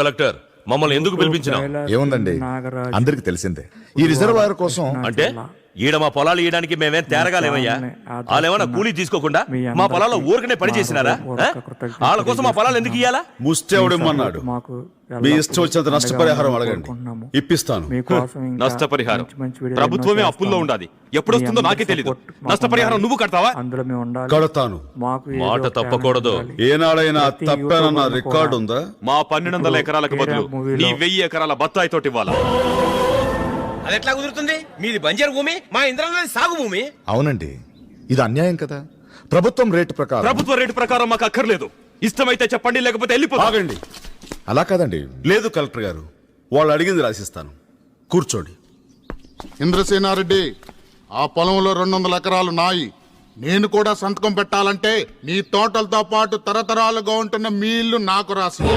Collector మమ్మల్ని ఎందుకు పిలిపించినావు? ఏముందండి, అందరికి తెలిసిందే ఈ రిజర్వాయర్ కోసం. అంటే ఈడ మా పొలాలు ఇయడానికి మేమేం తేరగాలేమయ్యా? వాళ్ళేమన్నా కూలీ తీసుకోకుండా మా పొలాల్లో ఊరికనే పని చేసినారా? వాళ్ళ కోసం మా పొలాలు ఎందుకు ఇయ్యాలా? ముష్టెవడమన్నాడు? మీ ఇష్టం వచ్చినంత నష్టపరిహారం అడగండి, ఇప్పిస్తాను. నష్టపరిహారం ప్రభుత్వమే అప్పుల్లో ఉండాలి. ఎప్పుడు వస్తుందో నాకే తెలీదు. నష్టపరిహారం నువ్వు కడతావా? కడతాను. మాట తప్పకూడదు. ఏనాడైనా తప్పానన్న రికార్డు ఉందా? మా 1200 ఎకరాలకు బదులు నీ 1000 ఎకరాల బత్తాయి తోటి ఇవ్వాలా? అది ఎట్లా కుదురుతుంది? మీది బంజరు భూమి, మా ఇంద్రంలో సాగు భూమి. అవునండి, ఇది అన్యాయం కదా. ప్రభుత్వం రేటు ప్రకారం. ప్రభుత్వ రేటు ప్రకారం మాకు అక్కర్లేదు. ఇష్టమైతే చెప్పండి, లేకపోతే వెళ్ళిపో. ఆగండి. అలా కాదండి. లేదు కలెక్టర్ గారు, వాళ్ళు అడిగింది రాసిస్తాను. కూర్చోండి. ఇంద్రసేనారెడ్డి, ఆ పొలంలో 200 ఎకరాలు నాయి. నేను కూడా సంతకం పెట్టాలంటే నీ తోటలతో పాటు తరతరాలుగా ఉంటున్న మీ ఇల్లు నాకు రాసి